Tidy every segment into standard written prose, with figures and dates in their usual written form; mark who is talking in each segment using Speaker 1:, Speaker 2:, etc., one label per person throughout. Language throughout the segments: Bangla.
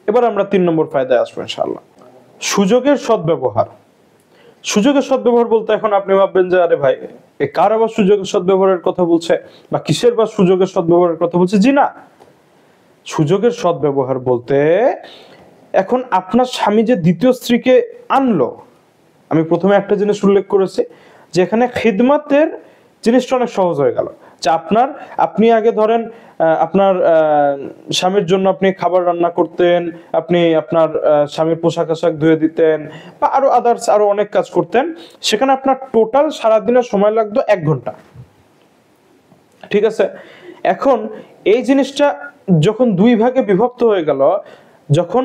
Speaker 1: এবার আমরা 3 নম্বর ফায়দায় আসবো ইনশাআল্লাহ। সুযোগের সদ্ব্যবহার। সুযোগের সদ্ব্যবহার বলতে এখন আপনি ভাববেন যে আরে ভাই এ কার আবার সুযোগের সদ্ব্যবহারের কথা বলছে বা কিসের বা সুযোগের সদ্ব্যবহারের কথা বলছে। জি না, সুযোগের সদ্ব্যবহার বলতে এখন আপনার স্বামী যে দ্বিতীয় স্ত্রীকে আনলো, আমি প্রথমে একটা জিনিস উল্লেখ করেছি যে এখানে খিদমতের জিনিসটা অনেক সহজ হয়ে গেল। যে আপনি আগে ধরেন আপনার স্বামীর জন্য আপনি খাবার রান্না করতেন, আপনি আপনার স্বামীর পোশাক আশাক ধুয়ে দিতেন বা আরো আদার্স আরো অনেক কাজ করতেন, সেখানে আপনার টোটাল সারাদিনের সময় লাগতো 1 ঘন্টা। ঠিক আছে, এখন এই জিনিসটা যখন 2 ভাগে বিভক্ত হয়ে গেল, যখন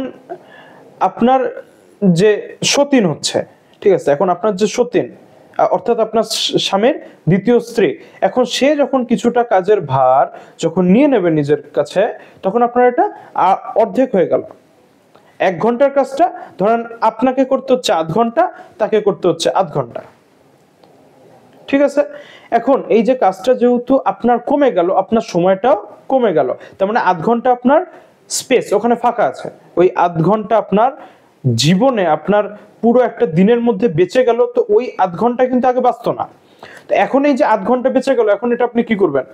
Speaker 1: আপনার যে সতীন হচ্ছে, ঠিক আছে, এখন আপনার যে সতীন অর্থাৎ আপনার স্বামীর দ্বিতীয় স্ত্রী, এখন সে যখন কিছুটা কাজের ভার যখন নিয়ে নেবে নিজের কাছে, তখন আপনার এটা অর্ধেক হয়ে গেল। 1 ঘন্টার কাজটা ধরেন আপনাকে করতে হচ্ছে 8 ঘন্টা, তাকে করতে হচ্ছে 8 ঘন্টা। ঠিক আছে, এখন এই যে কাজটা যেহেতু আপনার কমে গেল, আপনার সময়টাও কমে গেল, তার মানে 8 ঘন্টা আপনার স্পেস ওখানে ফাঁকা আছে। ওই 8 ঘন্টা আপনার জীবনে আপনার পুরো একটা দিনের মধ্যে বেঁচে গেল, তো ওই 8 ঘন্টা কিন্তু আগে বাঁচতো না। তো এখন এই যে 8 ঘন্টা বেঁচে গেল, এখন এটা আপনি কি করবেন?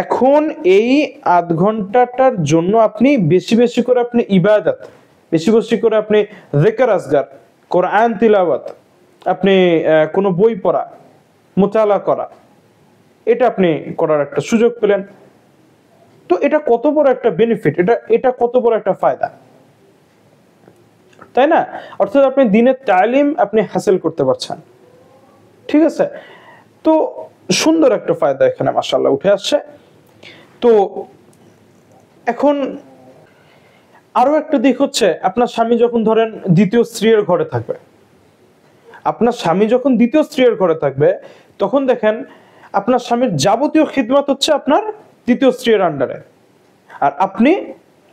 Speaker 1: এখন এই 8 ঘন্টাটার জন্য আপনি বেশি বেশি করে আপনি ইবাদত, বেশি বেশি করে আপনি যিকর আজগার, কোরআন তিলাওয়াত, আপনি কোনো বই পড়া, মুতালা করা, এটা আপনি করার একটা সুযোগ পেলেন। তো এটা কত বড় একটা বেনিফিট, এটা কত বড় একটা ফায়দা, তাই না? অর্থাৎ আপনি দিনের তালিম আপনি হাসিল করতে পারছেন। ঠিক আছে, তো সুন্দর একটা ফায়দা এখানে মাশাআল্লাহ উঠে আসছে। তো এখন আরো একটা দিক হচ্ছে, আপনার স্বামী যখন ধরেন দ্বিতীয় স্ত্রীর ঘরে থাকবে, আপনার স্বামী যখন দ্বিতীয় স্ত্রীর ঘরে থাকবে, তখন দেখেন আপনার স্বামীর যাবতীয় খিদমত হচ্ছে আপনার দ্বিতীয় স্ত্রীর আন্ডারে, আর আপনি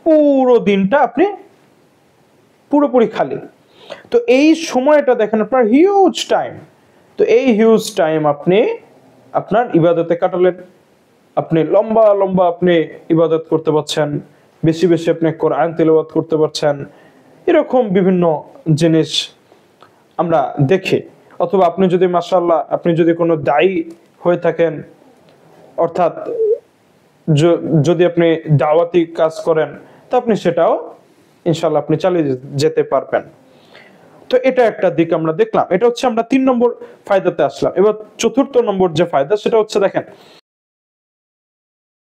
Speaker 1: পুরো দিনটা আপনি পুরোপুরি খালি। তো এই সময়টা দেখেন আপনার হিউজ টাইম, তো এই হিউজ টাইম আপনি আপনার ইবাদতে কাটালেন, আপনি লম্বা লম্বা আপনি ইবাদত করতে পারছেন, বেশি বেশি আপনি কোরআন তিলাওয়াত করতে পারছেন, এরকম বিভিন্ন জিনিস আমরা দেখি। অথবা আপনি যদি মাশাআল্লাহ আপনি যদি কোনো দায়ী হয়ে থাকেন, অর্থাৎ যদি আপনি দাওয়াতি কাজ করেন, তা আপনি সেটাও ইনশাআল্লাহ আপনি চালিয়ে যেতে পারবেন। তো এটা একটা দিক আমরা দেখলাম, এটা হচ্ছে আমরা 3 নম্বর ফায়দাতে আসলাম। এবার 4র্থ নম্বর যে ফায়দা সেটা হচ্ছে দেখেন